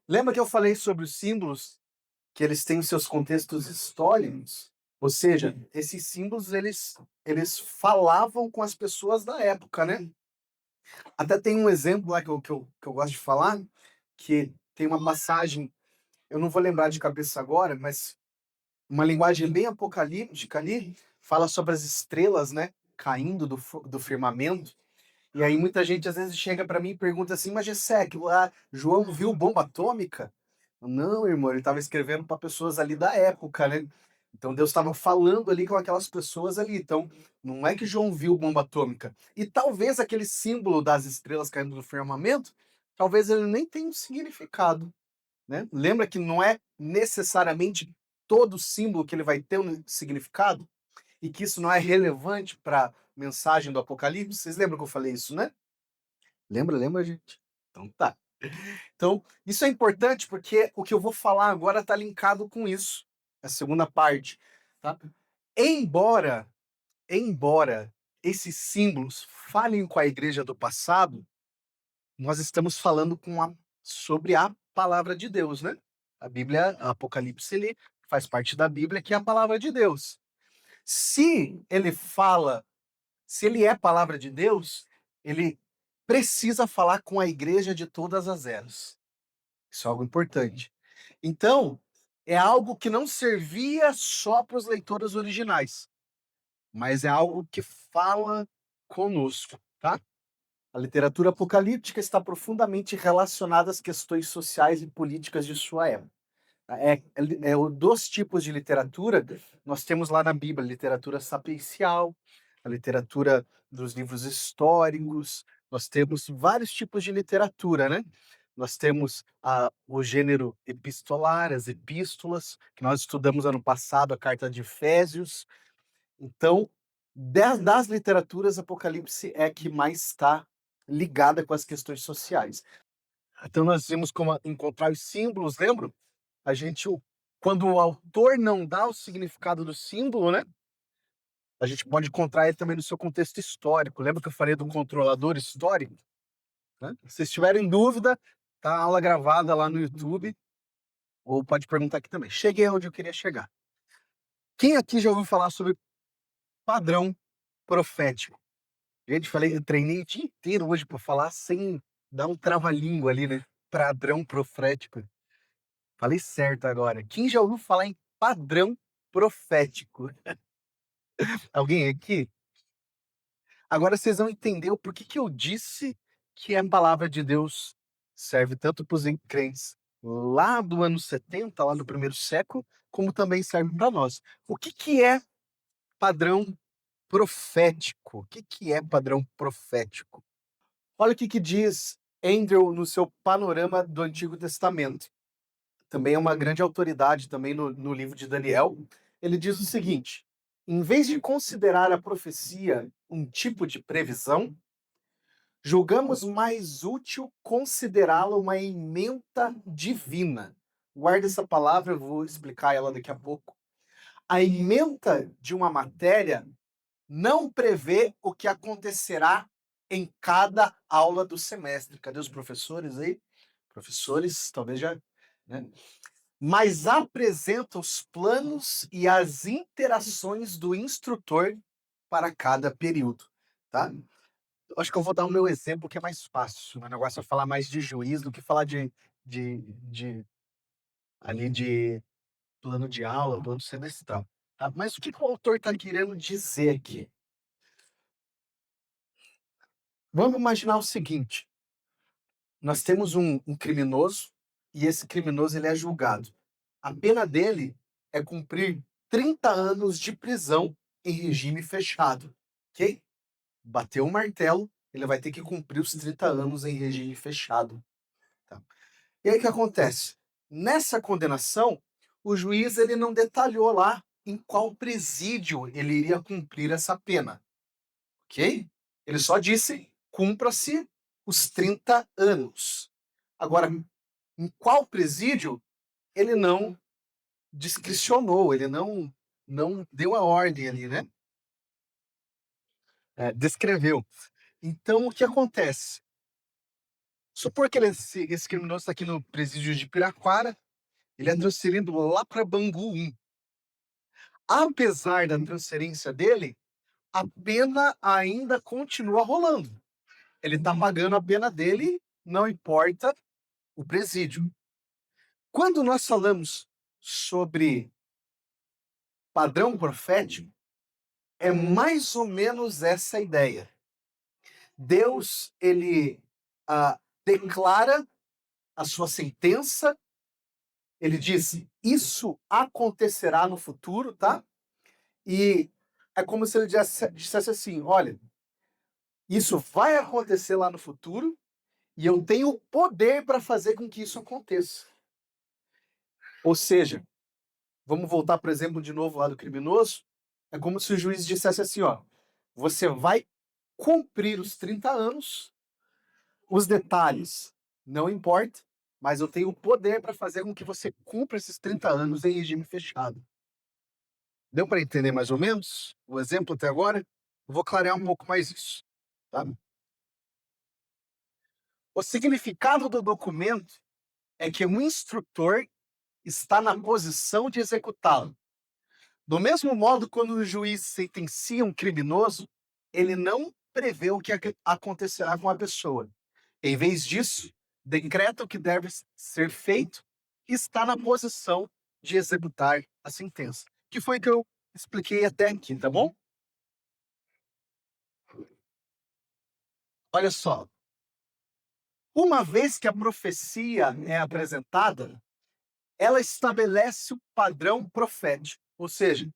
Lembra que eu falei sobre os símbolos, que eles têm os seus contextos históricos? Ou seja, esses símbolos eles falavam com as pessoas da época, né? Até tem um exemplo lá que eu gosto de falar, que tem uma passagem, eu não vou lembrar de cabeça agora, mas uma linguagem bem apocalíptica ali, fala sobre as estrelas, né? Caindo do firmamento. E aí muita gente às vezes chega para mim e pergunta assim, mas Gessé, lá João viu bomba atômica? Não, irmão, ele estava escrevendo para pessoas ali da época, né? Então Deus estava falando ali com aquelas pessoas ali. Então, não é que João viu bomba atômica. E talvez aquele símbolo das estrelas caindo do firmamento, talvez ele nem tenha um significado, né? Lembra que não é necessariamente todo símbolo que ele vai ter um significado e que isso não é relevante para a mensagem do Apocalipse? Vocês lembram que eu falei isso, né? Lembra, gente? Então tá. Então, isso é importante porque o que eu vou falar agora está linkado com isso, a segunda parte, tá? Embora, embora esses símbolos falem com a igreja do passado, nós estamos falando sobre a palavra de Deus, né? A Bíblia, Apocalipse, ele faz parte da Bíblia, que é a palavra de Deus. Se ele fala, se ele é palavra de Deus, ele precisa falar com a igreja de todas as eras. Isso é algo importante. Então, é algo que não servia só para os leitores originais, mas é algo que fala conosco, tá? A literatura apocalíptica está profundamente relacionada às questões sociais e políticas de sua época. Dos tipos de literatura, nós temos lá na Bíblia a literatura sapiencial, a literatura dos livros históricos, nós temos vários tipos de literatura, né? Nós temos o gênero epistolar, as epístolas, que nós estudamos ano passado, a carta de Efésios. Então, das literaturas, Apocalipse é a que mais está ligada com as questões sociais. Então, nós vimos como encontrar os símbolos, lembram? A gente, quando o autor não dá o significado do símbolo, né? A gente pode encontrar ele também no seu contexto histórico. Lembra que eu falei do controlador histórico? Né? Se vocês tiverem dúvida, tá a aula gravada lá no YouTube, ou pode perguntar aqui também. Cheguei onde eu queria chegar. Quem aqui já ouviu falar sobre padrão profético? Gente, falei, eu treinei o dia inteiro hoje para falar sem dar um trava-língua ali, né? Padrão profético. Falei certo agora. Quem já ouviu falar em padrão profético? Alguém aqui? Agora vocês vão entender o porquê que eu disse que a palavra de Deus serve tanto para os crentes lá do ano 70, lá do primeiro século, como também serve para nós. O que que é padrão profético? O que que é padrão profético? Olha o que que diz Andrew no seu panorama do Antigo Testamento. Também é uma grande autoridade também no livro de Daniel. Ele diz o seguinte: em vez de considerar a profecia um tipo de previsão, julgamos mais útil considerá-la uma ementa divina. Guarda essa palavra, eu vou explicar ela daqui a pouco. A ementa de uma matéria não prevê o que acontecerá em cada aula do semestre. Cadê os professores aí? Professores, talvez já, né? Mas apresenta os planos e as interações do instrutor para cada período, tá? Eu acho que eu vou dar o meu exemplo que é mais fácil. O negócio é falar mais de juiz do que falar de ali de plano de aula, plano semestral. Tá? Mas o que que o autor está querendo dizer aqui? Vamos imaginar o seguinte: nós temos um criminoso e esse criminoso ele é julgado. A pena dele é cumprir 30 anos de prisão em regime fechado, ok? Bateu o martelo, ele vai ter que cumprir os 30 anos em regime fechado. Tá? E aí o que acontece? Nessa condenação, o juiz ele não detalhou lá em qual presídio ele iria cumprir essa pena, ok? Ele só disse, cumpra-se os 30 anos. Agora, em qual presídio, ele não discricionou, ele não deu a ordem ali, né? Descreveu. Então, o que acontece? Supor que esse criminoso está aqui no presídio de Piraquara, ele é transferido lá para Bangu 1. Apesar da transferência dele, a pena ainda continua rolando. Ele está pagando a pena dele, não importa o presídio. Quando nós falamos sobre padrão profético, é mais ou menos essa ideia. Deus, ele declara a sua sentença, ele diz, isso acontecerá no futuro, tá? E é como se ele dissesse assim, olha, isso vai acontecer lá no futuro e eu tenho o poder para fazer com que isso aconteça. Ou seja, vamos voltar, por exemplo, de novo lá do criminoso, é como se o juiz dissesse assim, ó, você vai cumprir os 30 anos, os detalhes não importa, mas eu tenho o poder para fazer com que você cumpra esses 30 anos em regime fechado. Deu para entender mais ou menos o exemplo até agora? Eu vou clarear um pouco mais isso. Tá? O significado do documento é que um instrutor está na posição de executá-lo. Do mesmo modo, quando o juiz sentencia um criminoso, ele não prevê o que acontecerá com a pessoa. Em vez disso, decreta o que deve ser feito e está na posição de executar a sentença. Que foi que eu expliquei até aqui, tá bom? Olha só. Uma vez que a profecia é apresentada, ela estabelece o padrão profético. Ou seja,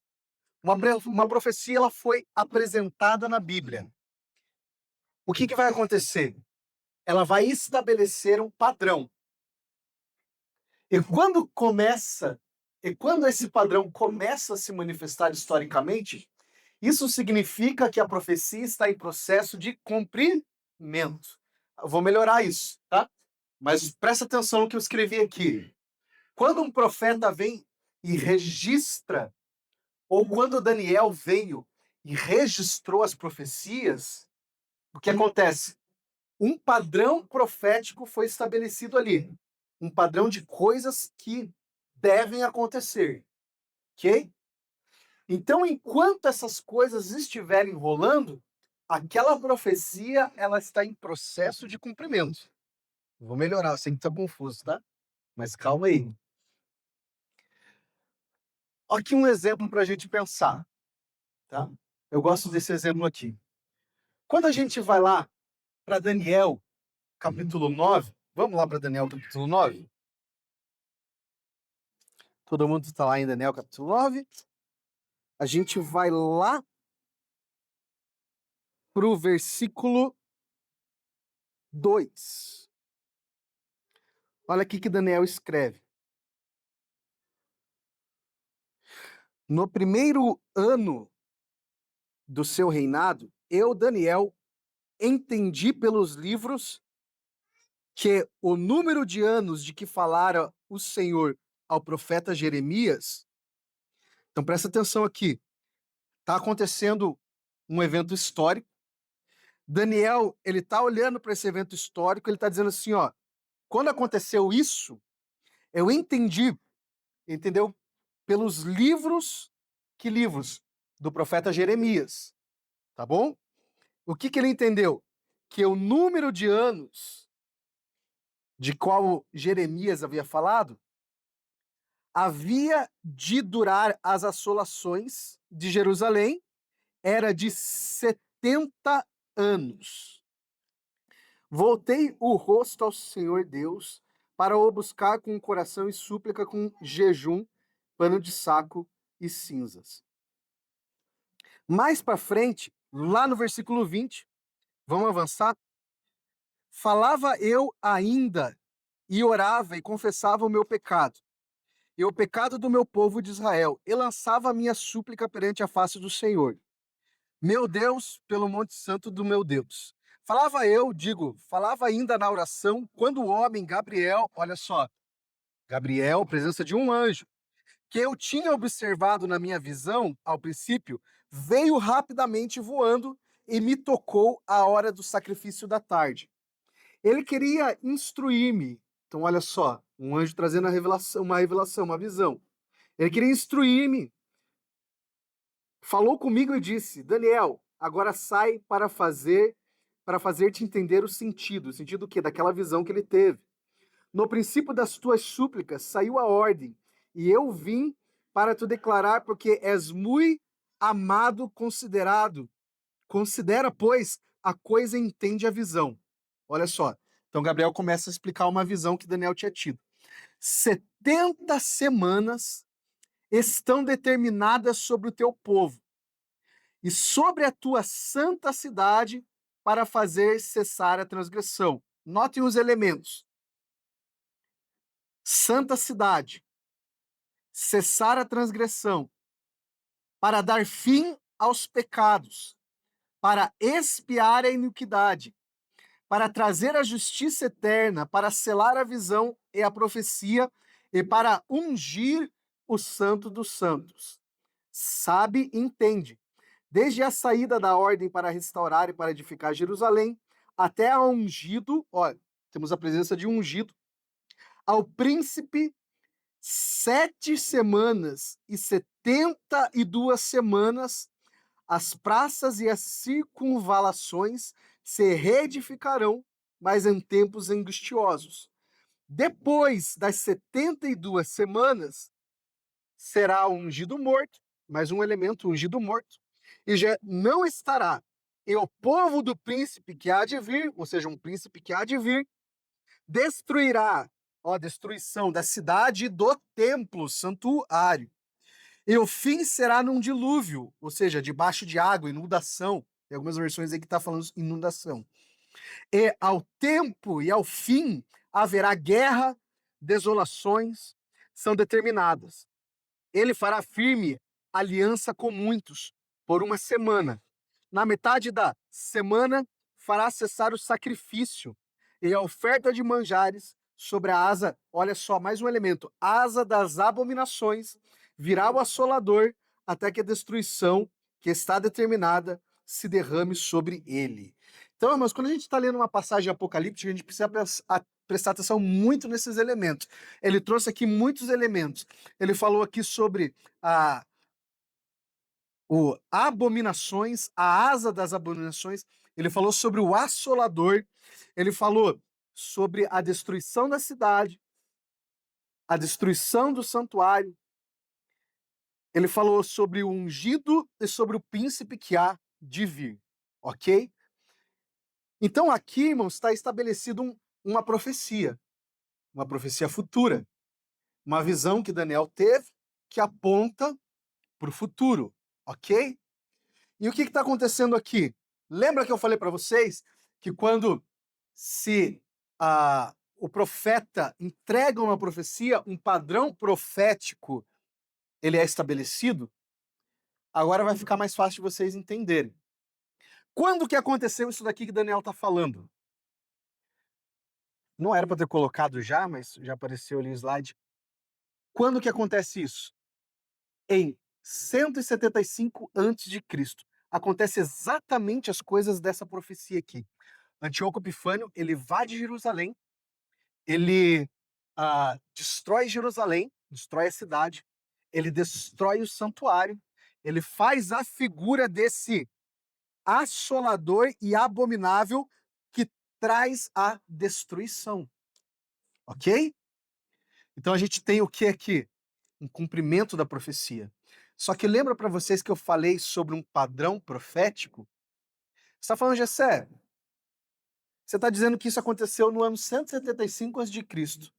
uma profecia ela foi apresentada na Bíblia. O que vai acontecer? Ela vai estabelecer um padrão. E quando esse padrão começa a se manifestar historicamente, isso significa que a profecia está em processo de cumprimento. Eu vou melhorar isso, tá? Mas presta atenção no que eu escrevi aqui. Quando um profeta vem e registra, ou quando Daniel veio e registrou as profecias, o que acontece? Um padrão profético foi estabelecido ali. Um padrão de coisas que devem acontecer. Ok? Então, enquanto essas coisas estiverem rolando, aquela profecia ela está em processo de cumprimento. Vou melhorar, eu sei que está confuso, tá? Mas calma aí. Aqui um exemplo para a gente pensar. Tá? Eu gosto desse exemplo aqui. Quando a gente vai lá para Daniel, capítulo 9, vamos lá para Daniel, capítulo 9? Todo mundo está lá em Daniel, capítulo 9. A gente vai lá para o versículo 2. Olha aqui que Daniel escreve. No primeiro ano do seu reinado, eu, Daniel, entendi pelos livros que o número de anos de que falara o Senhor ao profeta Jeremias. Então presta atenção aqui. Está acontecendo um evento histórico. Daniel, ele está olhando para esse evento histórico, ele está dizendo assim, ó, quando aconteceu isso, eu entendi, entendeu? Pelos livros, que livros? Do profeta Jeremias, tá bom? O que ele entendeu? Que o número de anos de qual Jeremias havia falado havia de durar as assolações de Jerusalém era de 70 anos. Voltei o rosto ao Senhor Deus para o buscar com o coração e súplica com jejum, pano de saco e cinzas. Mais para frente, lá no versículo 20, vamos avançar? Falava eu ainda e orava e confessava o meu pecado e o pecado do meu povo de Israel, e lançava a minha súplica perante a face do Senhor. Meu Deus, pelo monte santo do meu Deus. Falava ainda na oração, quando o homem Gabriel, olha só, Gabriel, presença de um anjo, que eu tinha observado na minha visão, ao princípio, veio rapidamente voando e me tocou à hora do sacrifício da tarde. Ele queria instruir-me. Então, olha só, um anjo trazendo uma revelação, uma visão. Ele queria instruir-me. Falou comigo e disse: Daniel, agora sai para fazer-te entender o sentido do quê? Daquela visão que ele teve. No princípio das tuas súplicas saiu a ordem, e eu vim para te declarar, porque és muito amado, considerado. Considera, pois, a coisa e entende a visão. Olha só. Então Gabriel começa a explicar uma visão que Daniel tinha tido. 70 semanas estão determinadas sobre o teu povo e sobre a tua santa cidade para fazer cessar a transgressão. Notem os elementos. Santa cidade, cessar a transgressão, para dar fim aos pecados, para expiar a iniquidade, para trazer a justiça eterna, para selar a visão e a profecia, e para ungir o santo dos santos. Sabe e entende. Desde a saída da ordem para restaurar e para edificar Jerusalém, até a ungido, olha, temos a presença de ungido, ao príncipe 7 semanas e 72 semanas, as praças e as circunvalações se reedificarão, mas em tempos angustiosos. Depois das 72 semanas, será ungido morto, mais um elemento, ungido morto, e já não estará. E o povo do príncipe que há de vir, ou seja, um príncipe que há de vir, destruirá, ó, a destruição da cidade e do templo, santuário. E o fim será num dilúvio, ou seja, debaixo de água, inundação. Tem algumas versões aí que está falando inundação. E ao tempo e ao fim haverá guerra, desolações são determinadas. Ele fará firme aliança com muitos por uma semana. Na metade da semana fará cessar o sacrifício e a oferta de manjares sobre a asa, olha só, mais um elemento, asa das abominações, virá o assolador até que a destruição que está determinada se derrame sobre ele. Então, irmãos, quando a gente está lendo uma passagem apocalíptica, a gente precisa prestar atenção muito nesses elementos. Ele trouxe aqui muitos elementos. Ele falou aqui sobre abominações, a asa das abominações. Ele falou sobre o assolador. Ele falou sobre a destruição da cidade, a destruição do santuário. Ele falou sobre o ungido e sobre o príncipe que há de vir. Ok? Então aqui, irmãos, está estabelecido uma profecia futura, uma visão que Daniel teve que aponta para o futuro, ok? E o que está acontecendo aqui? Lembra que eu falei para vocês que quando o profeta entrega uma profecia, um padrão profético, ele é estabelecido? Agora vai ficar mais fácil de vocês entenderem. Quando que aconteceu isso daqui que Daniel está falando? Não era para ter colocado já, mas já apareceu ali o slide. Quando que acontece isso? Em 175 a.C. Acontece exatamente as coisas dessa profecia aqui. Antíoco Epifânio, ele invade Jerusalém, ele destrói Jerusalém, destrói a cidade, ele destrói o santuário, ele faz a figura desse assolador e abominável que traz a destruição. Ok? Então a gente tem o que aqui? Um cumprimento da profecia. Só que lembra para vocês que eu falei sobre um padrão profético? Você está falando, Gessé, você está dizendo que isso aconteceu no ano 175 a.C.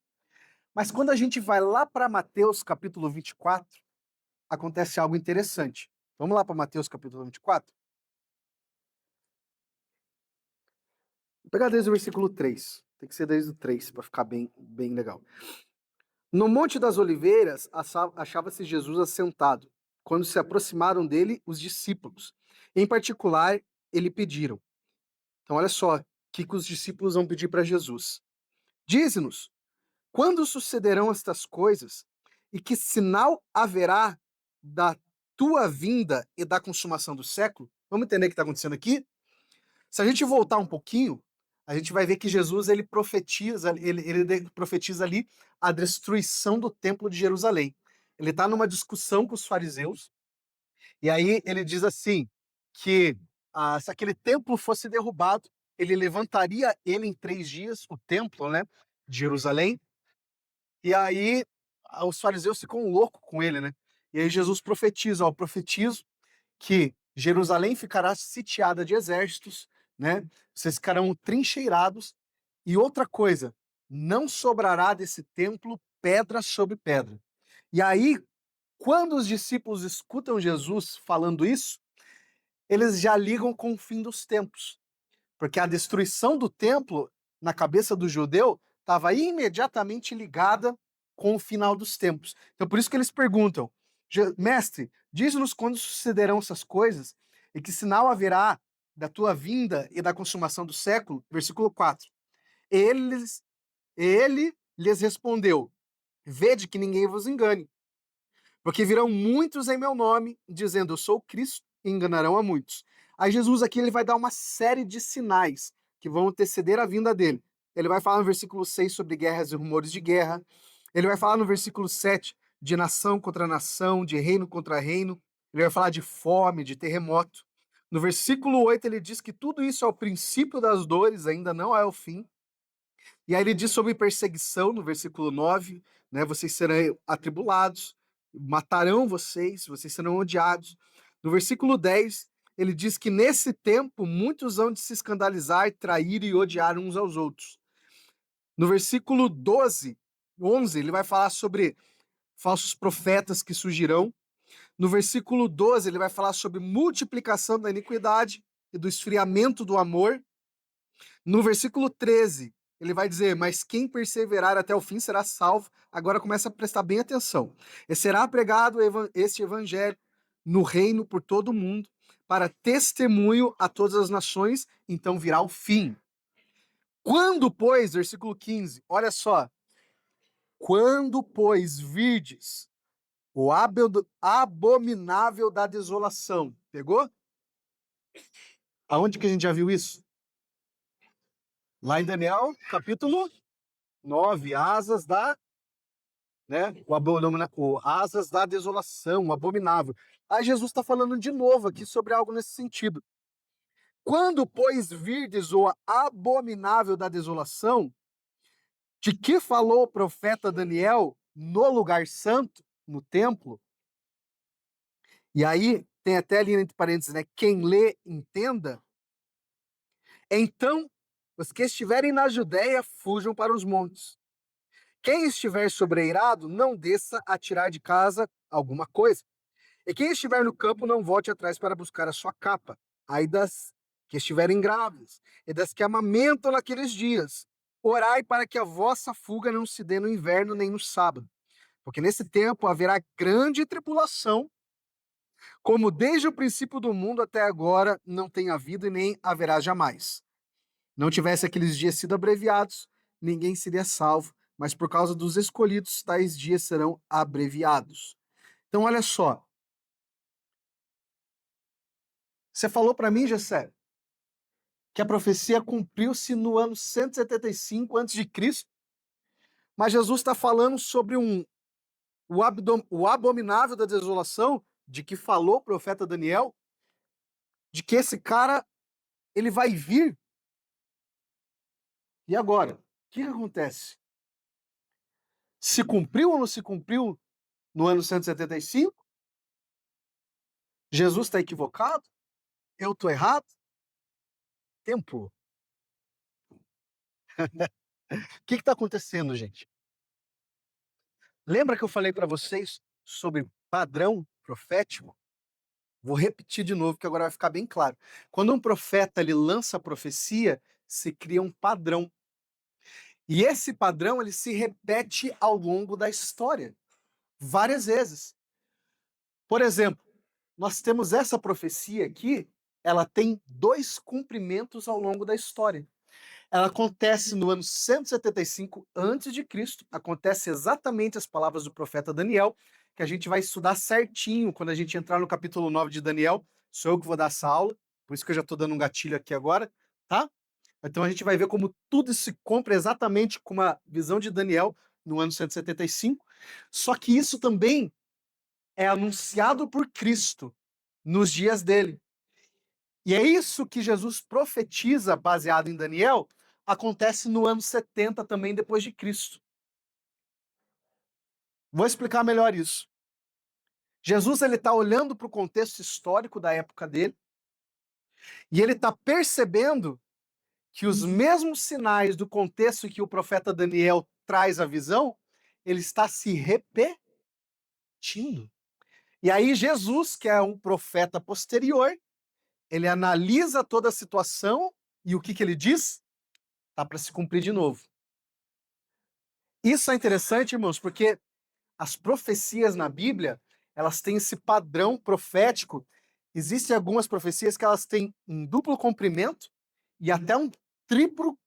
Mas quando a gente vai lá para Mateus capítulo 24, acontece algo interessante. Vamos lá para Mateus capítulo 24? Vou pegar desde o versículo 3. Tem que ser desde o 3 para ficar bem legal. No Monte das Oliveiras achava-se Jesus assentado, quando se aproximaram dele os discípulos. Em particular, ele pediram. Então, olha só o que os discípulos vão pedir para Jesus. Dize-nos, quando sucederão estas coisas e que sinal haverá da tua vinda e da consumação do século? Vamos entender o que está acontecendo aqui? Se a gente voltar um pouquinho, a gente vai ver que Jesus ele profetiza ali a destruição do templo de Jerusalém. Ele está numa discussão com os fariseus, e aí ele diz assim, que se aquele templo fosse derrubado, ele levantaria ele em 3 dias, o templo, né, de Jerusalém, e aí os fariseus ficam loucos com ele, né? E aí Jesus profetiza, ó, profetizo que Jerusalém ficará sitiada de exércitos, né? Vocês ficarão trincheirados. E outra coisa, não sobrará desse templo pedra sobre pedra. E aí, quando os discípulos escutam Jesus falando isso, eles já ligam com o fim dos tempos. Porque a destruição do templo, na cabeça do judeu, estava imediatamente ligada com o final dos tempos. Então, por isso que eles perguntam, mestre, diz-nos quando sucederão essas coisas e que sinal haverá da tua vinda e da consumação do século. Versículo 4. Ele lhes respondeu, vede que ninguém vos engane, porque virão muitos em meu nome, dizendo, eu sou o Cristo, e enganarão a muitos. Aí Jesus aqui ele vai dar uma série de sinais que vão anteceder a vinda dele. Ele vai falar no versículo 6 sobre guerras e rumores de guerra. Ele vai falar no versículo 7 de nação contra nação, de reino contra reino. Ele vai falar de fome, de terremoto. No versículo 8 ele diz que tudo isso é o princípio das dores, ainda não é o fim. E aí ele diz sobre perseguição no versículo 9, né? Vocês serão atribulados, matarão vocês, vocês serão odiados. No versículo 10, ele diz que nesse tempo muitos hão de se escandalizar, trair e odiar uns aos outros. No versículo 11, ele vai falar sobre falsos profetas que surgirão. No versículo 12, ele vai falar sobre multiplicação da iniquidade e do esfriamento do amor. No versículo 13, ele vai dizer, mas quem perseverar até o fim será salvo. Agora começa a prestar bem atenção. E será pregado este evangelho no reino por todo o mundo, para testemunho a todas as nações, então virá o fim. Quando, pois, versículo 15, olha só. Quando, pois, virdes o abominável da desolação. Pegou? Aonde que a gente já viu isso? Lá em Daniel, capítulo 9, asas da, né, asas da desolação, o abominável. Aí Jesus está falando de novo aqui sobre algo nesse sentido. Quando, pois, virdes o abominável da desolação, de que falou o profeta Daniel no lugar santo, no templo, e aí tem até ali entre parênteses, né, quem lê, entenda, então os que estiverem na Judéia fujam para os montes. Quem estiver sobreirado, não desça a tirar de casa alguma coisa. E quem estiver no campo, não volte atrás para buscar a sua capa. Ai das que estiverem grávidas, e das que amamentam naqueles dias. Orai para que a vossa fuga não se dê no inverno nem no sábado. Porque nesse tempo haverá grande tribulação, como desde o princípio do mundo até agora não tem havido e nem haverá jamais. Não tivesse aqueles dias sido abreviados, ninguém seria salvo, mas por causa dos escolhidos, tais dias serão abreviados. Então, olha só. Você falou para mim, Gessé, que a profecia cumpriu-se no ano 175 a.C., mas Jesus está falando sobre o abominável da desolação, de que falou o profeta Daniel, de que esse cara, ele vai vir. E agora? O que acontece? Se cumpriu ou não se cumpriu no ano 175? Jesus está equivocado? Eu estou errado? Tempo. O que está acontecendo, gente? Lembra que eu falei para vocês sobre padrão profético? Vou repetir de novo, que agora vai ficar bem claro. Quando um profeta ele lança a profecia, se cria um padrão. E esse padrão ele se repete ao longo da história, várias vezes. Por exemplo, nós temos essa profecia aqui, ela tem 2 cumprimentos ao longo da história. Ela acontece no ano 175 a.C., acontece exatamente as palavras do profeta Daniel, que a gente vai estudar certinho quando a gente entrar no capítulo 9 de Daniel. Sou eu que vou dar essa aula, por isso que eu já estou dando um gatilho aqui agora, tá? Então a gente vai ver como tudo se cumpre exatamente com uma visão de Daniel no ano 175, só que isso também é anunciado por Cristo nos dias dele. E é isso que Jesus profetiza, baseado em Daniel, acontece no ano 70 também depois de Cristo. Vou explicar melhor isso. Jesus ele está olhando para o contexto histórico da época dele e ele está percebendo que os mesmos sinais do contexto em que o profeta Daniel traz a visão, ele está se repetindo. E aí Jesus, que é um profeta posterior, ele analisa toda a situação e o que ele diz? Tá para se cumprir de novo. Isso é interessante, irmãos, porque as profecias na Bíblia, elas têm esse padrão profético. Existem algumas profecias que elas têm um duplo cumprimento e até um triplo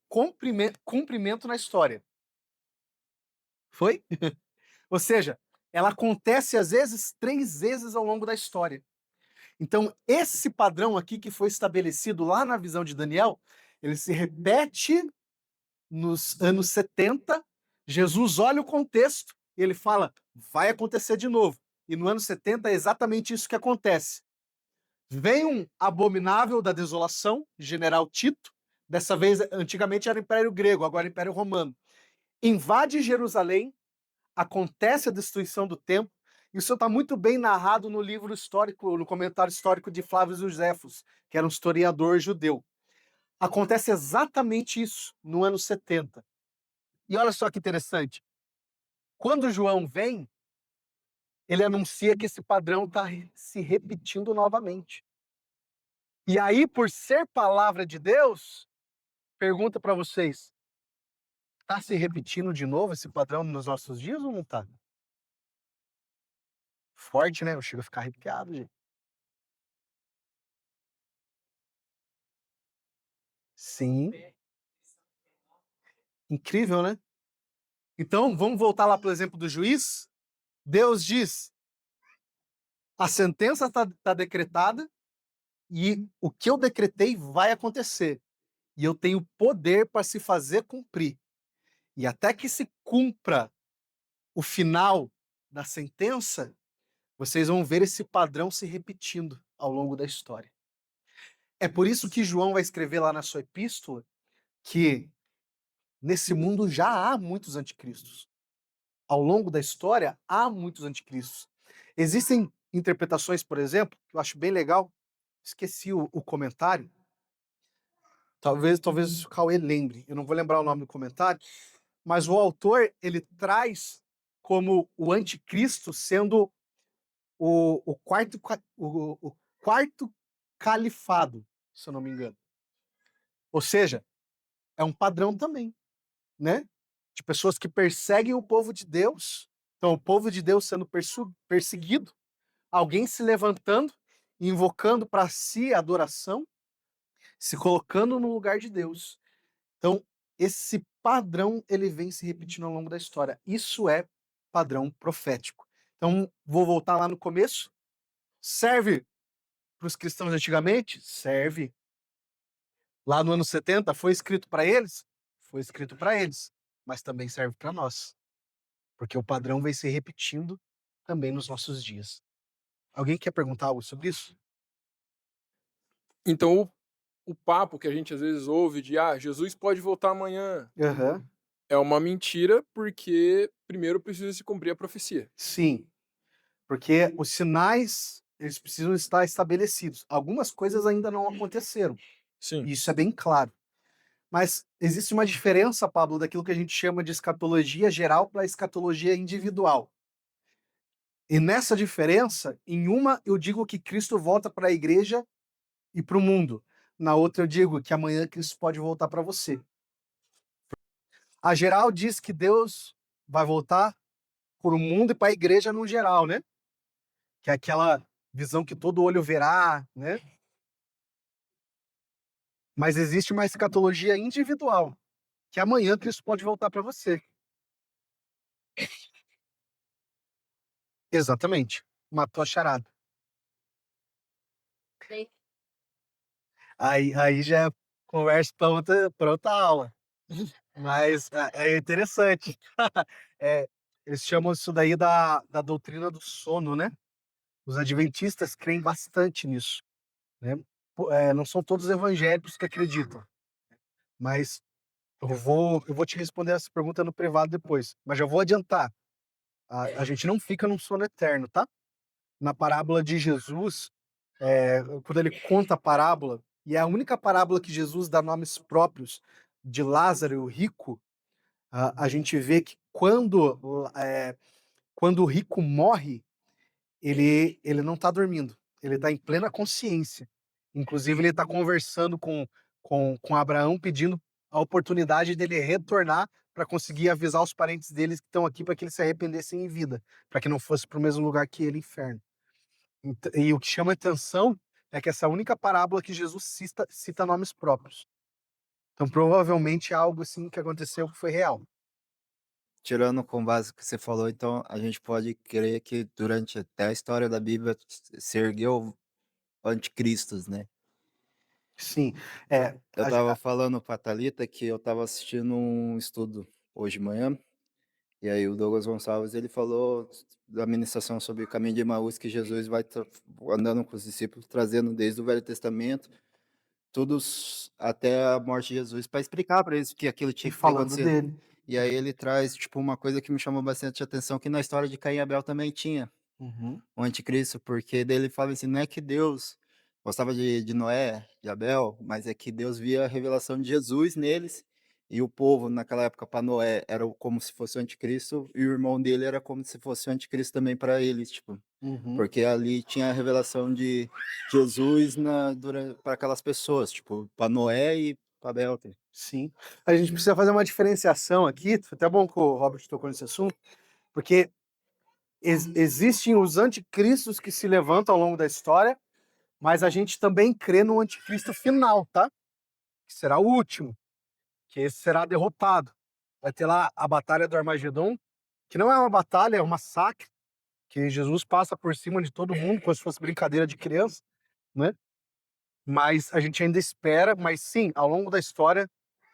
cumprimento na história. Foi? Ou seja, ela acontece às vezes 3 vezes ao longo da história. Então, esse padrão aqui que foi estabelecido lá na visão de Daniel, ele se repete nos anos 70. Jesus olha o contexto e ele fala, vai acontecer de novo. E no ano 70 é exatamente isso que acontece. Vem um abominável da desolação, general Tito, dessa vez, antigamente era Império Grego, agora Império Romano. Invade Jerusalém, acontece a destruição do templo. Isso está muito bem narrado no livro histórico, no comentário histórico de Flávio Josefos, que era um historiador judeu. Acontece exatamente isso no ano 70. E olha só que interessante. Quando João vem, ele anuncia que esse padrão está se repetindo novamente. E aí, por ser palavra de Deus, pergunta para vocês: está se repetindo de novo esse padrão nos nossos dias ou não está? Forte, né? Eu chego a ficar arrepiado, gente. Sim. Incrível, né? Então, vamos voltar lá para o exemplo do juiz. Deus diz: a sentença está decretada e o que eu decretei vai acontecer. E eu tenho poder para se fazer cumprir. E até que se cumpra o final da sentença, vocês vão ver esse padrão se repetindo ao longo da história. É por isso que João vai escrever lá na sua epístola que nesse mundo já há muitos anticristos. Ao longo da história, há muitos anticristos. Existem interpretações, por exemplo, que eu acho bem legal. Esqueci o comentário. Talvez o Cauê lembre. Eu não vou lembrar o nome do comentário. Mas o autor, ele traz como o anticristo sendo o quarto califado, se eu não me engano. Ou seja, é um padrão também, né? De pessoas que perseguem o povo de Deus. Então, o povo de Deus sendo perseguido, alguém se levantando, invocando para si a adoração, se colocando no lugar de Deus. Então, esse padrão ele vem se repetindo ao longo da história. Isso é padrão profético. Então, vou voltar lá no começo. Serve para os cristãos antigamente? Serve. Lá no ano 70, foi escrito para eles? Foi escrito para eles. Mas também serve para nós. Porque o padrão vem se repetindo também nos nossos dias. Alguém quer perguntar algo sobre isso? Então, o papo que a gente às vezes ouve de Jesus pode voltar amanhã, Aham. é uma mentira, porque primeiro precisa se cumprir a profecia. Sim. Porque os sinais, eles precisam estar estabelecidos. Algumas coisas ainda não aconteceram. Sim. E isso é bem claro. Mas existe uma diferença, Pablo, daquilo que a gente chama de escatologia geral para a escatologia individual. E nessa diferença, em uma eu digo que Cristo volta para a igreja e para o mundo. Na outra eu digo que amanhã Cristo pode voltar para você. A geral diz que Deus vai voltar para o mundo e para a igreja no geral, né? Que é aquela visão que todo olho verá, né? Mas existe uma escatologia individual, que amanhã Cristo pode voltar para você. Exatamente. Matou a charada. Aí já é conversa para outra aula. Mas é interessante. Eh, eles chamam isso daí da doutrina do sono, né. Os adventistas creem bastante nisso, né. Não são todos evangélicos que acreditam, mas eu vou te responder essa pergunta no privado depois, mas já vou adiantar, a gente não fica num sono eterno, tá. Na parábola de Jesus, quando ele conta a parábola, e é a única parábola que Jesus dá nomes próprios de Lázaro e o rico, a gente vê que quando o rico morre, ele não está dormindo, ele está em plena consciência. Inclusive ele está conversando com Abraão, pedindo a oportunidade dele retornar para conseguir avisar os parentes deles que estão aqui para que eles se arrependessem em vida, para que não fosse para o mesmo lugar que ele, inferno. E o que chama atenção é que essa única parábola que Jesus cita nomes próprios. Então provavelmente é algo assim que aconteceu que foi real. Tirando com base o que você falou, então a gente pode crer que durante até a história da Bíblia se ergueu anticristos, né. Sim, é, Eu estava falando pra Thalita que eu estava assistindo um estudo hoje de manhã, e aí o Douglas Gonçalves ele falou da ministração sobre o caminho de Emaús, que Jesus vai andando com os discípulos, trazendo desde o Velho Testamento, todos até a morte de Jesus, para explicar para eles que aquilo e tinha que ter falando acontecido. dele. E aí ele traz, tipo, uma coisa que me chamou bastante atenção, que na história de Caim e Abel também tinha Uhum, o anticristo, porque daí ele fala assim, não é que Deus gostava de Noé, de Abel, mas é que Deus via a revelação de Jesus neles, e o povo naquela época para Noé era como se fosse o anticristo, e o irmão dele era como se fosse o anticristo também para eles, tipo, uhum, porque ali tinha a revelação de Jesus para aquelas pessoas, tipo, para Noé e para Abel. sim. A gente precisa fazer uma diferenciação aqui, foi até bom que o Robert tocou nesse assunto, porque existem os anticristos que se levantam ao longo da história, mas a gente também crê no anticristo final, tá? Que será o último, que esse será derrotado. Vai ter lá a batalha do Armagedon, que não é uma batalha, é um massacre, que Jesus passa por cima de todo mundo, como se fosse brincadeira de criança, né? Mas a gente ainda espera, mas sim, ao longo da história,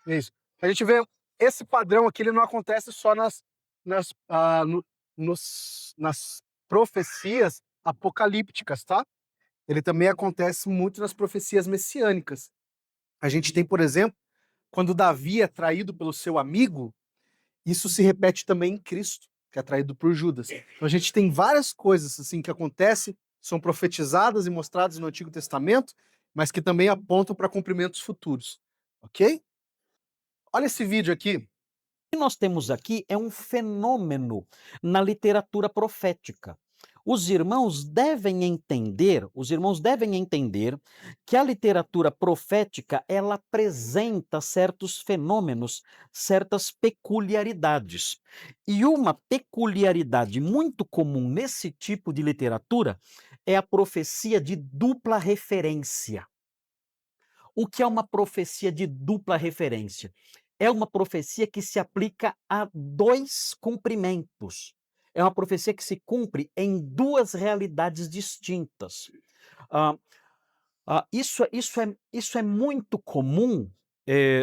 é isso. A gente vê esse padrão aqui, ele não acontece só nas, ah, no- nas profecias apocalípticas, tá? Ele também acontece muito nas profecias messiânicas. A gente tem, por exemplo, quando Davi é traído pelo seu amigo, isso se repete também em Cristo, que é traído por Judas. Então a gente tem várias coisas assim que acontecem, são profetizadas e mostradas no Antigo Testamento, mas que também apontam para cumprimentos futuros, ok? Olha esse vídeo aqui. que nós temos aqui é um fenômeno na literatura profética. Os irmãos devem entender que a literatura profética, ela apresenta certos fenômenos, certas peculiaridades. E uma peculiaridade muito comum nesse tipo de literatura é a profecia de dupla referência. O que é uma profecia de dupla referência? É uma profecia que se aplica a 2 cumprimentos. É uma profecia que se cumpre em 2 realidades distintas. Ah, isso é muito comum,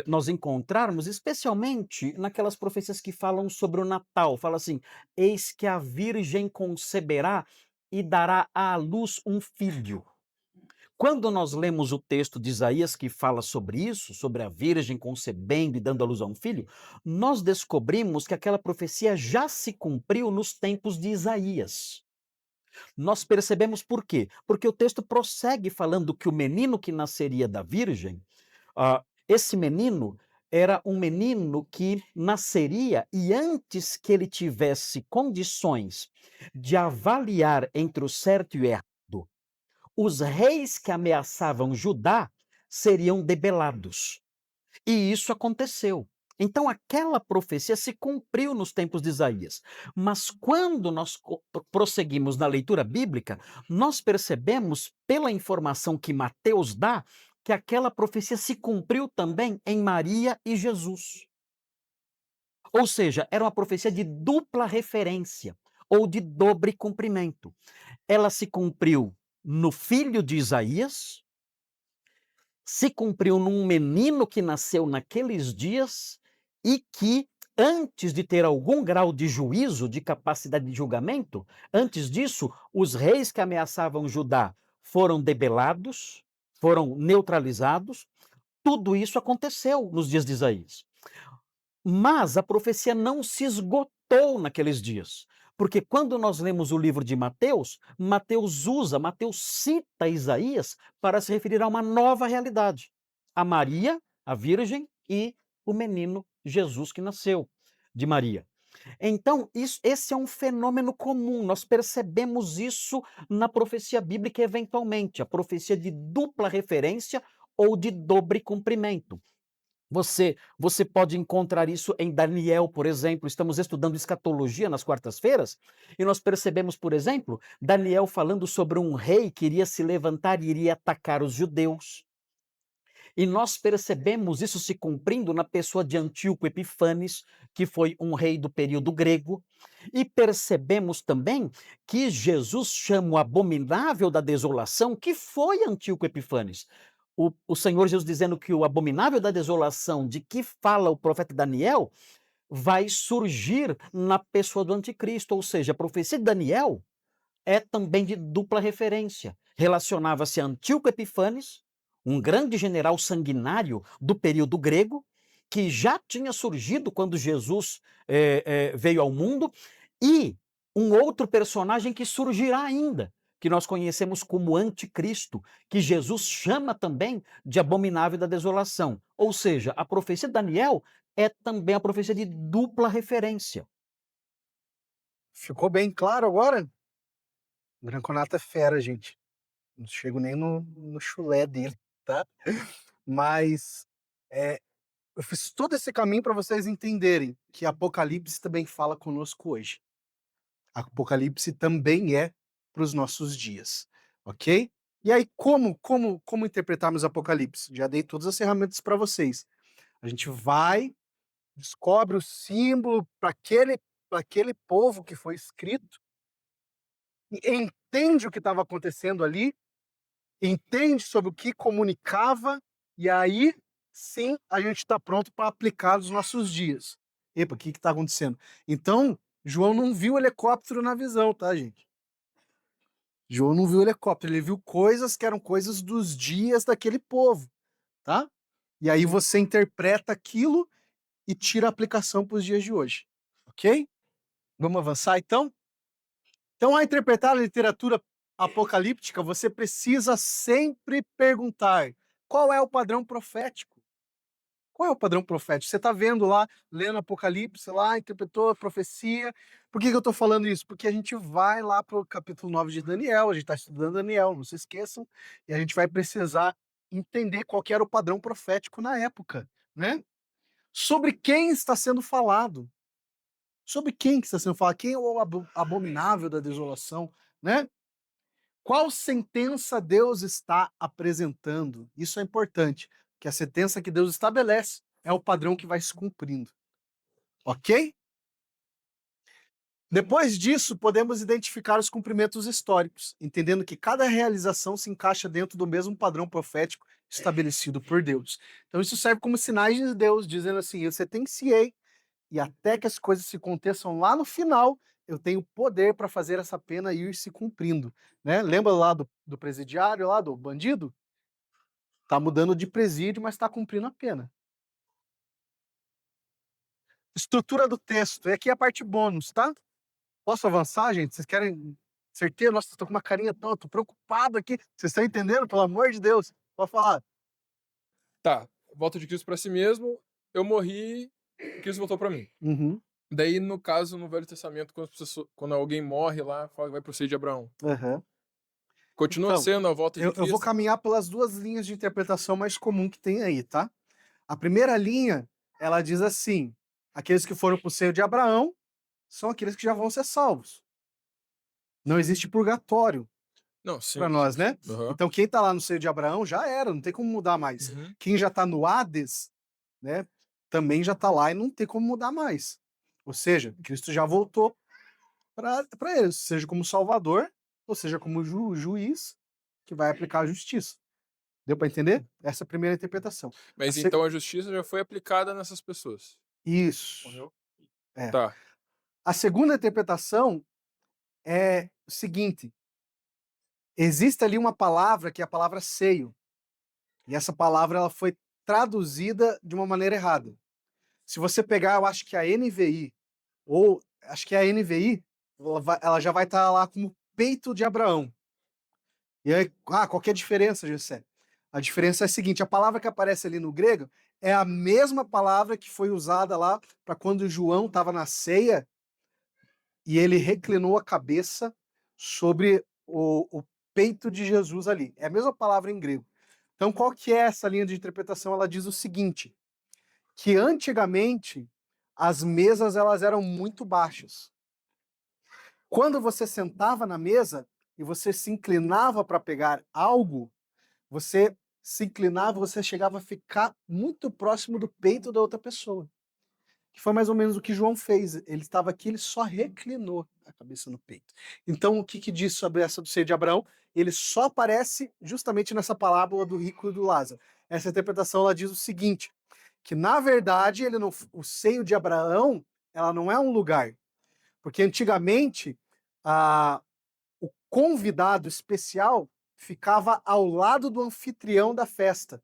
nós encontrarmos, especialmente naquelas profecias que falam sobre o Natal. Fala assim: "Eis que a virgem conceberá e dará à luz um filho". Quando nós lemos o texto de Isaías que fala sobre isso, sobre a virgem concebendo e dando à luz a um filho, nós descobrimos que aquela profecia já se cumpriu nos tempos de Isaías. Nós percebemos por quê? Porque o texto prossegue falando que o menino que nasceria da virgem, esse menino era um menino que nasceria e antes que ele tivesse condições de avaliar entre o certo e o errado, os reis que ameaçavam Judá seriam debelados. E isso aconteceu. Então aquela profecia se cumpriu nos tempos de Isaías. Mas quando nós prosseguimos na leitura bíblica, nós percebemos, pela informação que Mateus dá, que aquela profecia se cumpriu também em Maria e Jesus. Ou seja, era uma profecia de dupla referência ou de dobre cumprimento. Ela se cumpriu no filho de Isaías, se cumpriu num menino que nasceu naqueles dias e que, antes de ter algum grau de juízo, de capacidade de julgamento, antes disso, os reis que ameaçavam Judá foram debelados, foram neutralizados. Tudo isso aconteceu nos dias de Isaías. Mas a profecia não se esgotou naqueles dias. Porque quando nós lemos o livro de Mateus, Mateus cita Isaías para se referir a uma nova realidade. A Maria, a Virgem, e o menino Jesus que nasceu de Maria. Então, esse é um fenômeno comum, nós percebemos isso na profecia bíblica eventualmente, a profecia de dupla referência ou de dobre cumprimento. Você pode encontrar isso em Daniel, por exemplo. Estamos estudando escatologia nas quartas-feiras e nós percebemos, por exemplo, Daniel falando sobre um rei que iria se levantar e iria atacar os judeus. E nós percebemos isso se cumprindo na pessoa de Antíoco Epifanes, que foi um rei do período grego. E percebemos também que Jesus chama o abominável da desolação, que foi Antíoco Epifanes. O Senhor Jesus dizendo que o abominável da desolação, de que fala o profeta Daniel, vai surgir na pessoa do anticristo. Ou seja, a profecia de Daniel é também de dupla referência. Relacionava-se a Antíoco Epifanes, um grande general sanguinário do período grego, que já tinha surgido quando Jesus veio ao mundo, e um outro personagem que surgirá ainda, que nós conhecemos como Anticristo, que Jesus chama também de abominável da desolação. Ou seja, a profecia de Daniel é também a profecia de dupla referência. Ficou bem claro agora? O Branconato é fera, gente. Não chego nem no chulé dele, tá? Mas eu fiz todo esse caminho para vocês entenderem que Apocalipse também fala conosco hoje. Apocalipse também é para os nossos dias, ok? E aí, como interpretarmos Apocalipse? Já dei todas as ferramentas para vocês. A gente vai, descobre o símbolo para aquele povo que foi escrito, e entende o que estava acontecendo ali, entende sobre o que comunicava, e aí sim a gente está pronto para aplicar nos nossos dias. Epa, o que está acontecendo? Então, João não viu helicóptero na visão, tá, gente? João não viu helicóptero, ele viu coisas que eram coisas dos dias daquele povo, tá? E aí você interpreta aquilo e tira a aplicação para os dias de hoje, ok? Vamos avançar então? Então, ao interpretar a literatura apocalíptica, você precisa sempre perguntar: qual é o padrão profético? Qual é o padrão profético? Você está vendo lá, lendo Apocalipse, lá, interpretou a profecia. Por que eu estou falando isso? Porque a gente vai lá para o capítulo 9 de Daniel, a gente está estudando Daniel, não se esqueçam, e a gente vai precisar entender qual que era o padrão profético na época, né? Sobre quem está sendo falado. Sobre quem que está sendo falado? Quem é o abominável da desolação, né? Qual sentença Deus está apresentando? Isso é importante, que a sentença que Deus estabelece é o padrão que vai se cumprindo. Ok? Depois disso, podemos identificar os cumprimentos históricos, entendendo que cada realização se encaixa dentro do mesmo padrão profético estabelecido por Deus. Então, isso serve como sinais de Deus, dizendo assim: eu sentenciei, e até que as coisas se aconteçam lá no final, eu tenho poder para fazer essa pena ir se cumprindo, né? Lembra lá do presidiário, lá do bandido? Tá mudando de presídio, mas está cumprindo a pena. Estrutura do texto. E aqui é a parte bônus, tá? Posso avançar, gente? Vocês querem certeza? Nossa, estou com uma carinha tão, tô preocupado aqui. Vocês estão entendendo? Pelo amor de Deus. Pode falar. Tá, volta de Cristo para si mesmo, eu morri, Cristo voltou para mim. Uhum. Daí, no caso, no Velho Testamento, quando alguém morre lá, fala que vai pro seio de Abraão. Uhum. Continua Então, sendo a volta de eu Cristo. vou caminhar pelas duas linhas de interpretação mais comum que tem aí, tá? A primeira linha, ela diz assim: aqueles que foram para o seio de Abraão são aqueles que já vão ser salvos. Não existe purgatório Não, sim. para nós, né? Uhum. Então, quem está lá no seio de Abraão já era, não tem como mudar mais. Uhum. Quem já está no Hades, né, também já está lá e não tem como mudar mais. Ou seja, Cristo já voltou para eles, seja como Salvador, ou seja como juiz que vai aplicar a justiça. Deu para entender? Essa é a primeira interpretação. Mas A se- então a justiça já foi aplicada nessas pessoas. Isso. Morreu? É. Tá. A segunda interpretação é o seguinte: existe ali uma palavra que é a palavra seio. E essa palavra ela foi traduzida de uma maneira errada. Se você pegar, eu acho que a NVI, ou acho que a NVI, ela já vai estar lá como peito de Abraão. E aí, qual que é a diferença, Gessé? A diferença é a seguinte: a palavra que aparece ali no grego é a mesma palavra que foi usada lá para quando João estava na ceia e ele reclinou a cabeça sobre o peito de Jesus ali. É a mesma palavra em grego. Então, qual que é essa linha de interpretação? Ela diz o seguinte, que antigamente as mesas elas eram muito baixas. Quando você sentava na mesa e você se inclinava para pegar algo, você se inclinava, você chegava a ficar muito próximo do peito da outra pessoa. Que foi mais ou menos o que João fez. Ele estava aqui, ele só reclinou a cabeça no peito. Então, o que que diz sobre essa do seio de Abraão? Ele só aparece justamente nessa parábola do rico e do Lázaro. Essa interpretação ela diz o seguinte, que na verdade ele não, o seio de Abraão, ela não é um lugar, porque antigamente o convidado especial ficava ao lado do anfitrião da festa,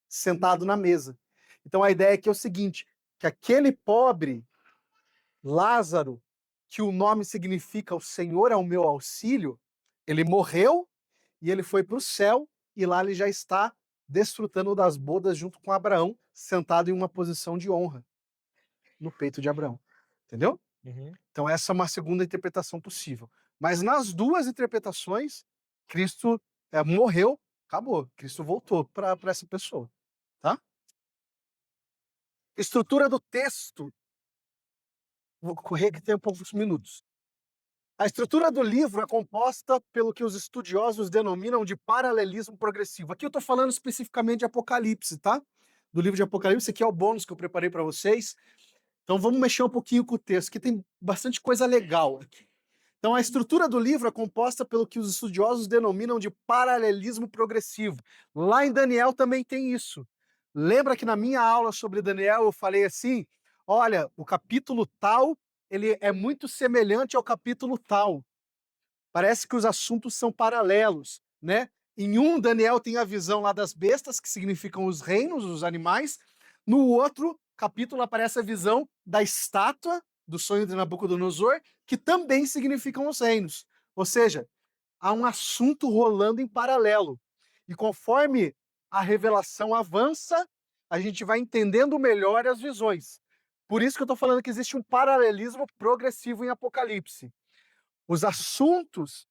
sentado na mesa. Então a ideia aqui é o seguinte, que aquele pobre Lázaro, que o nome significa o Senhor é o meu auxílio, ele morreu e ele foi para o céu e lá ele já está desfrutando das bodas junto com Abraão, sentado em uma posição de honra no peito de Abraão. Entendeu? Uhum. Então essa é uma segunda interpretação possível. Mas nas duas interpretações, Cristo morreu, acabou. Cristo voltou para essa pessoa. Tá? Estrutura do texto. Vou correr que tem poucos minutos. A estrutura do livro é composta pelo que os estudiosos denominam de paralelismo progressivo. Aqui eu estou falando especificamente de Apocalipse, tá? Do livro de Apocalipse, aqui é o bônus que eu preparei para vocês. Então vamos mexer um pouquinho com o texto, que tem bastante coisa legal aqui. Então a estrutura do livro é composta pelo que os estudiosos denominam de paralelismo progressivo. Lá em Daniel também tem isso. Lembra que na minha aula sobre Daniel eu falei assim, olha, o capítulo tal, ele é muito semelhante ao capítulo tal. Parece que os assuntos são paralelos, né? Em um, Daniel tem a visão lá das bestas, que significam os reinos, os animais. No outro capítulo aparece a visão da estátua do sonho de Nabucodonosor, que também significam os reinos. Ou seja, há um assunto rolando em paralelo. E conforme a revelação avança, a gente vai entendendo melhor as visões. Por isso que eu estou falando que existe um paralelismo progressivo em Apocalipse. Os assuntos,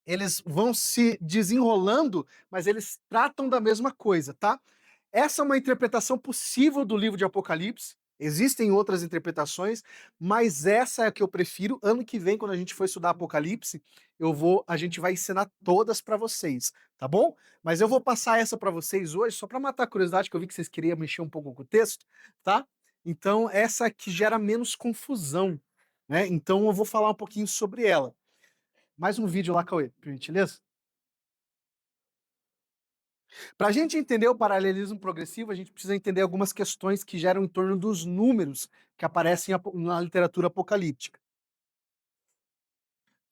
eles vão se desenrolando, mas eles tratam da mesma coisa, tá? Essa é uma interpretação possível do livro de Apocalipse. Existem outras interpretações, mas essa é a que eu prefiro. Ano que vem, quando a gente for estudar Apocalipse, a gente vai ensinar todas para vocês, tá bom? Mas eu vou passar essa para vocês hoje, só para matar a curiosidade, que eu vi que vocês queriam mexer um pouco com o texto, tá? Então, essa que gera menos confusão, né? Então, eu vou falar um pouquinho sobre ela. Mais um vídeo lá, Cauê, por gentileza. Para a gente entender o paralelismo progressivo, a gente precisa entender algumas questões que geram em torno dos números que aparecem na literatura apocalíptica.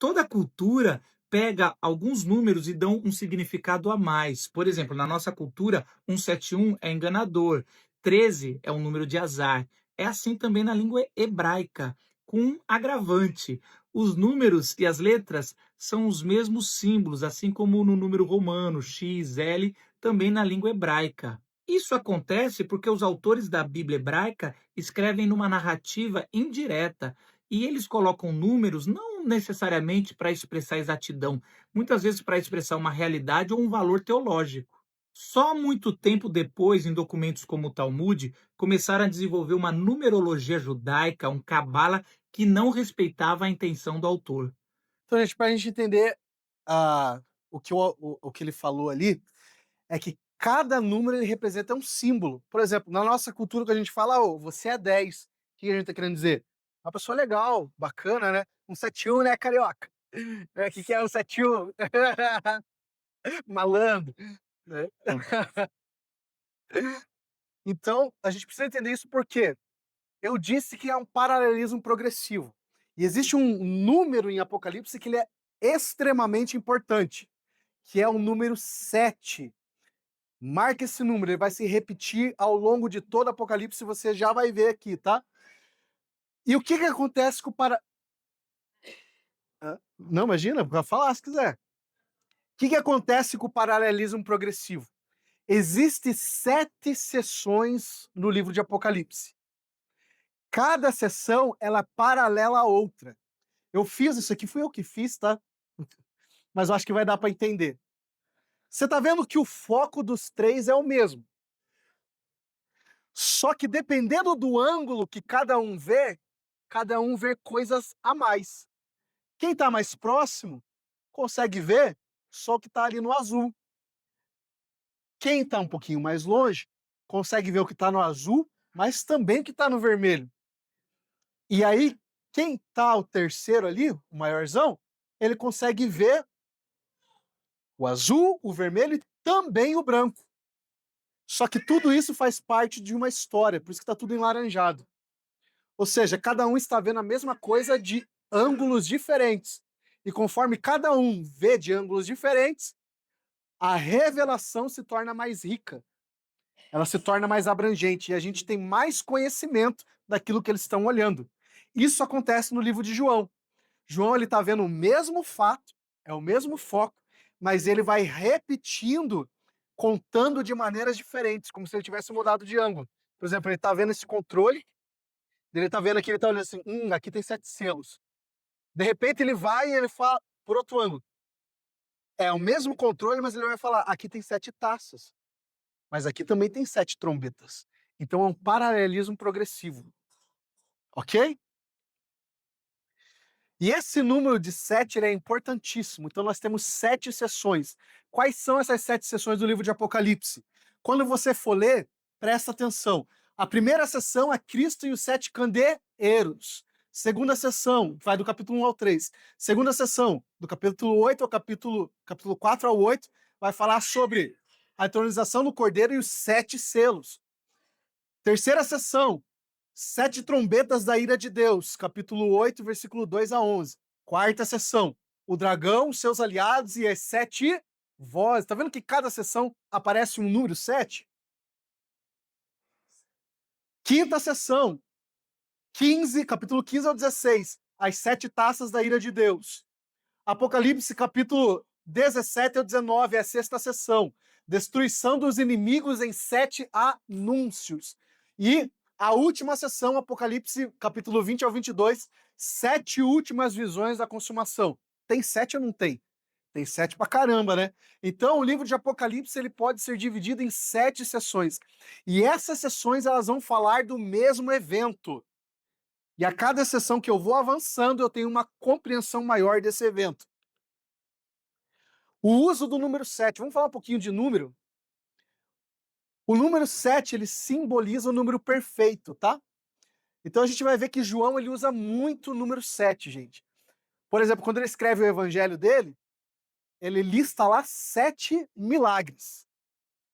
Toda cultura pega alguns números e dão um significado a mais. Por exemplo, na nossa cultura, 171 é enganador, 13 é um número de azar. É assim também na língua hebraica, com um agravante. Os números e as letras são os mesmos símbolos, assim como no número romano, X, L, também na língua hebraica. Isso acontece porque os autores da Bíblia hebraica escrevem numa narrativa indireta, e eles colocam números não necessariamente para expressar exatidão, muitas vezes para expressar uma realidade ou um valor teológico. Só muito tempo depois, em documentos como o Talmud, começaram a desenvolver uma numerologia judaica, um cabala, que não respeitava a intenção do autor. Então, gente, para a gente entender o que ele falou ali, é que cada número ele representa um símbolo. Por exemplo, na nossa cultura que a gente fala, você é 10. O que a gente está querendo dizer? Uma pessoa legal, bacana, né? 171, né, carioca? O que é 171? Malandro. né? Então, a gente precisa entender isso porque eu disse que é um paralelismo progressivo. E existe um número em Apocalipse que ele é extremamente importante, que é o número 7. Marca esse número, ele vai se repetir ao longo de todo Apocalipse, você já vai ver aqui, tá? E o que que acontece com o Não, imagina, pode falar se quiser. O que que acontece com o paralelismo progressivo? Existem 7 sessões no livro de Apocalipse. Cada sessão, ela é paralela à outra. Eu fiz isso aqui, fui eu que fiz, tá? Mas eu acho que vai dar para entender. Você tá vendo que o foco dos 3 é o mesmo. Só que dependendo do ângulo que cada um vê coisas a mais. Quem tá mais próximo consegue ver só o que tá ali no azul. Quem tá um pouquinho mais longe consegue ver o que tá no azul, mas também o que tá no vermelho. E aí, quem tá o terceiro ali, o maiorzão, ele consegue ver o azul, o vermelho e também o branco. Só que tudo isso faz parte de uma história, por isso que está tudo enlaranjado. Ou seja, cada um está vendo a mesma coisa de ângulos diferentes. E conforme cada um vê de ângulos diferentes, a revelação se torna mais rica. Ela se torna mais abrangente e a gente tem mais conhecimento daquilo que eles estão olhando. Isso acontece no livro de João. João ele está vendo o mesmo fato, é o mesmo foco, mas ele vai repetindo, contando de maneiras diferentes, como se ele tivesse mudado de ângulo. Por exemplo, ele está vendo esse controle, ele está vendo aqui, ele está olhando assim, aqui tem 7 selos. De repente ele vai e ele fala por outro ângulo. É o mesmo controle, mas ele vai falar, aqui tem 7 taças, mas aqui também tem 7 trombetas. Então é um paralelismo progressivo. Ok? E esse número de 7 ele é importantíssimo. Então nós temos 7 sessões. Quais são essas 7 sessões do livro de Apocalipse? Quando você for ler, presta atenção. A primeira sessão é Cristo e os 7 candeeiros. Segunda sessão, vai do capítulo 1 ao 3. Segunda sessão, do capítulo 8 ao capítulo 4 ao 8, vai falar sobre a entronização do Cordeiro e os 7 selos. Terceira sessão, 7 trombetas da ira de Deus, capítulo 8, versículo 2 a 11. Quarta sessão, o dragão, seus aliados e as 7 vozes. Tá vendo que cada sessão aparece um número 7? Quinta sessão, capítulo 15 ao 16, as 7 taças da ira de Deus. Apocalipse, capítulo 17 ao 19, é a sexta sessão. Destruição dos inimigos em 7 anúncios. E a última sessão, Apocalipse, capítulo 20 ao 22, 7 últimas visões da consumação. Tem 7 ou não tem? Tem 7 pra caramba, né? Então, o livro de Apocalipse ele pode ser dividido em 7 sessões. E essas sessões elas vão falar do mesmo evento. E a cada sessão que eu vou avançando, eu tenho uma compreensão maior desse evento. O uso do número 7. Vamos falar um pouquinho de número? O número 7, ele simboliza o número perfeito, tá? Então a gente vai ver que João ele usa muito o número 7, gente. Por exemplo, quando ele escreve o evangelho dele, ele lista lá 7 milagres.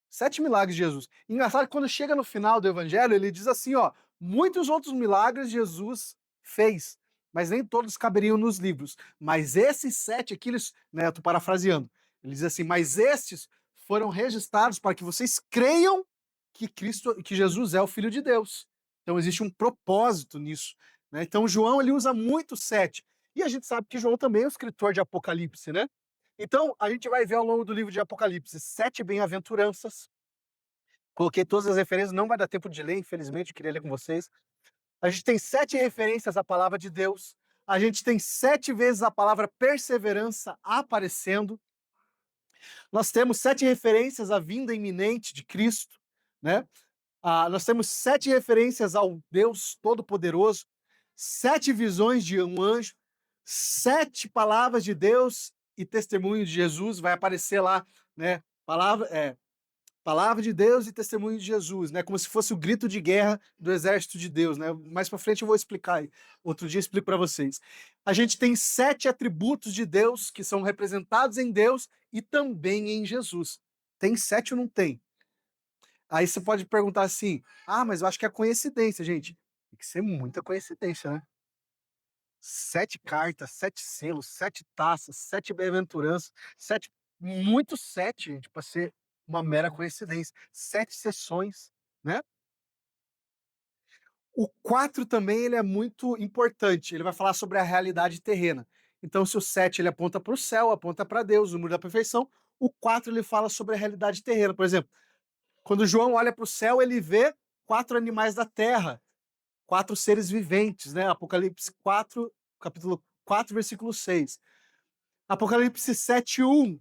7 milagres de Jesus. Engraçado que quando chega no final do evangelho, ele diz assim, ó, muitos outros milagres Jesus fez, mas nem todos caberiam nos livros. Mas esses 7 aqui, eu tô parafraseando. Ele diz assim, mas estes foram registrados para que vocês creiam que Jesus é o Filho de Deus. Então existe um propósito nisso. Né? Então João ele usa muito 7. E a gente sabe que João também é o escritor de Apocalipse, né? Então a gente vai ver ao longo do livro de Apocalipse 7 bem-aventuranças. Coloquei todas as referências, não vai dar tempo de ler, infelizmente, eu queria ler com vocês. A gente tem 7 referências à palavra de Deus. A gente tem 7 vezes a palavra perseverança aparecendo. Nós temos 7 referências à vinda iminente de Cristo, né? Nós temos 7 referências ao Deus Todo-Poderoso, 7 visões de um anjo, 7 palavras de Deus e testemunho de Jesus, vai aparecer lá, né? Palavra de Deus e testemunho de Jesus, né? Como se fosse o grito de guerra do exército de Deus, né? Mais para frente eu vou explicar, outro dia eu explico para vocês. A gente tem 7 atributos de Deus que são representados em Deus e também em Jesus. Tem 7 ou não tem? Aí você pode perguntar assim: ah, mas eu acho que é coincidência, gente. Tem que ser muita coincidência, né? 7 cartas, 7 selos, 7 taças, 7 bem-aventuranças, 7, muito 7, gente, para ser uma mera coincidência. 7 sessões, né? O 4 também ele é muito importante. Ele vai falar sobre a realidade terrena. Então, se o 7 ele aponta para o céu, aponta para Deus, o número da perfeição, o 4 ele fala sobre a realidade terrena. Por exemplo, quando João olha para o céu, ele vê 4 animais da terra, 4 seres viventes, né? Apocalipse 4, capítulo 4, versículo 6. Apocalipse 7:1,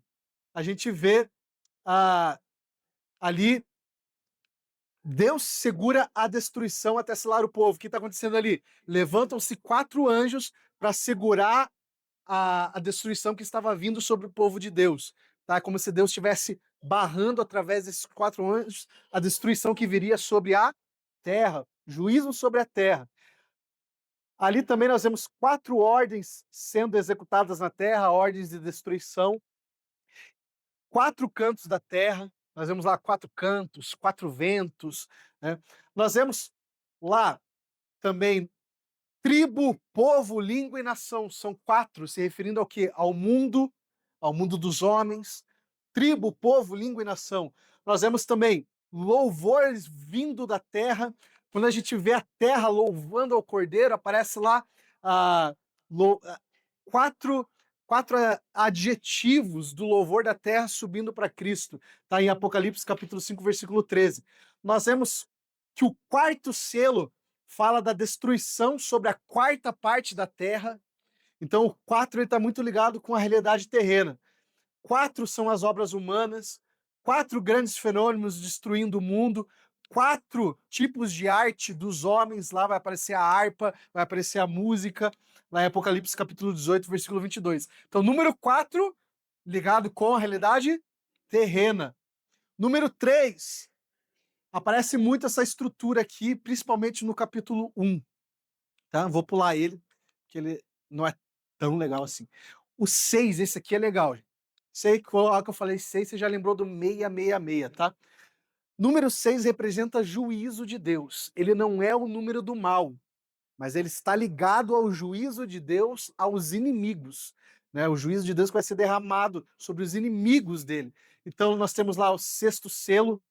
a gente vê ali Deus segura a destruição até selar o povo. O que está acontecendo ali? Levantam-se 4 anjos para segurar a destruição que estava vindo sobre o povo de Deus. Tá? Como se Deus estivesse barrando através desses 4 anjos a destruição que viria sobre a terra, juízo sobre a terra. Ali também nós vemos 4 ordens sendo executadas na terra, ordens de destruição. 4 cantos da terra, nós vemos lá 4 cantos, 4 ventos, né? Nós vemos lá também tribo, povo, língua e nação, são 4, se referindo ao quê? Ao mundo dos homens, tribo, povo, língua e nação. Nós vemos também louvores vindo da terra. Quando a gente vê a terra louvando ao Cordeiro, aparece lá ah, lo, ah, 4 adjetivos do louvor da terra subindo para Cristo. Está em Apocalipse capítulo 5, versículo 13. Nós vemos que o 4º selo fala da destruição sobre a 4ª parte da terra. Então o 4 está muito ligado com a realidade terrena. 4 são as obras humanas, 4 grandes fenômenos destruindo o mundo, 4 tipos de arte dos homens, lá vai aparecer a harpa, vai aparecer a música, lá em Apocalipse capítulo 18, versículo 22. Então, número 4, ligado com a realidade terrena. Número 3, aparece muito essa estrutura aqui, principalmente no capítulo 1. Tá? Vou pular ele, porque ele não é tão legal assim. O 6, esse aqui é legal. Sei que a hora que eu falei 6, você já lembrou do 666, tá? Número 6 representa juízo de Deus. Ele não é o número do mal, mas ele está ligado ao juízo de Deus aos inimigos. Né? O juízo de Deus vai ser derramado sobre os inimigos dele. Então nós temos lá o 6º selo,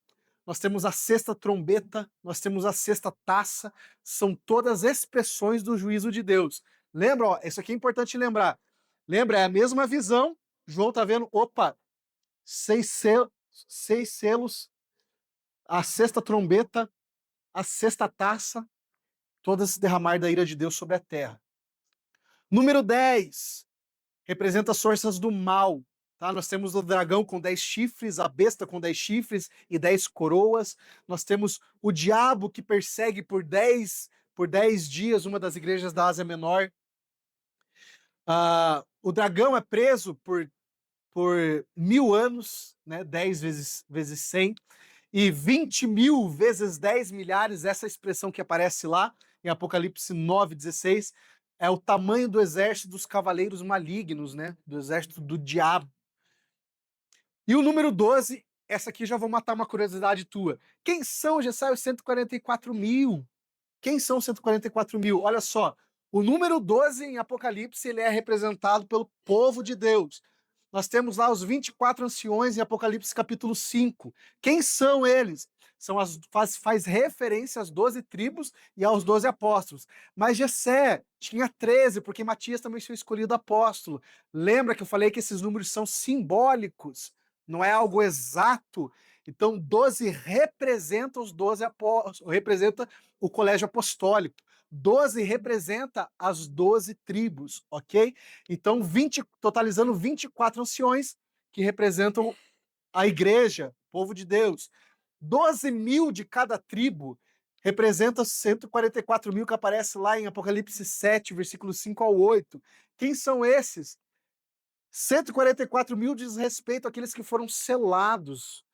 nós temos a 6ª trombeta, nós temos a 6ª taça, são todas expressões do juízo de Deus. Lembra, ó, isso aqui é importante lembrar. Lembra, é a mesma visão. João está vendo, opa, 6 selos, a 6ª trombeta, a 6ª taça, todas se derramar da ira de Deus sobre a terra. Número 10, representa as forças do mal. Tá? Nós temos o dragão com 10 chifres, a besta com 10 chifres e 10 coroas. Nós temos o diabo que persegue por 10 dias uma das igrejas da Ásia Menor. O dragão é preso por 1000 anos, né? 10 vezes 100, e 20.000 vezes 10 milhares, essa expressão que aparece lá em Apocalipse 9:16, é o tamanho do exército dos cavaleiros malignos, né? Do exército do diabo. E o número 12, essa aqui já vou matar uma curiosidade tua. Quem são, Gessé, os 144.000? Quem são os 144.000? Olha só, o número 12 em Apocalipse ele é representado pelo povo de Deus. Nós temos lá os 24 anciões em Apocalipse capítulo 5. Quem são eles? Faz referência às 12 tribos e aos 12 apóstolos. Mas Gessé tinha 13, porque Matias também foi escolhido apóstolo. Lembra que eu falei que esses números são simbólicos, não é algo exato. Então, 12 representa os 12 apóstolos, representa o colégio apostólico. 12 representa as 12 tribos, ok? Então, totalizando 24 anciões que representam a igreja, o povo de Deus. 12.000 de cada tribo representa 144.000 que aparece lá em Apocalipse 7, versículos 5 ao 8. Quem são esses? 144.000 diz respeito àqueles que foram selados.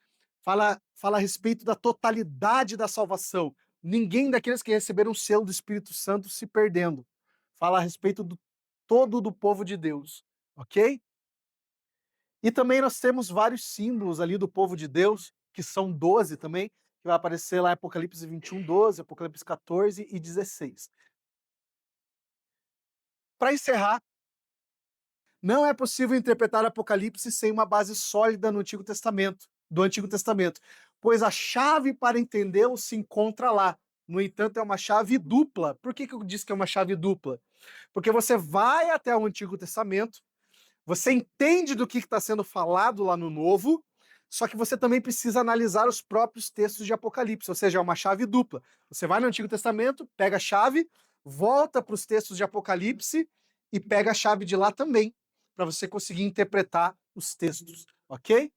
Fala a respeito da totalidade da salvação. Ninguém daqueles que receberam o selo do Espírito Santo se perdendo. Fala a respeito do todo do povo de Deus, ok? E também nós temos vários símbolos ali do povo de Deus, que são 12 também, que vai aparecer lá em Apocalipse 21, 12, Apocalipse 14 e 16. Para encerrar, não é possível interpretar Apocalipse sem uma base sólida no Antigo Testamento, do Antigo Testamento, pois a chave para entendê-lo se encontra lá. No entanto, é uma chave dupla. Por que eu disse que é uma chave dupla? Porque você vai até o Antigo Testamento, você entende do que está sendo falado lá no Novo, só que você também precisa analisar os próprios textos de Apocalipse, ou seja, é uma chave dupla. Você vai no Antigo Testamento, pega a chave, volta para os textos de Apocalipse e pega a chave de lá também, para você conseguir interpretar os textos, ok?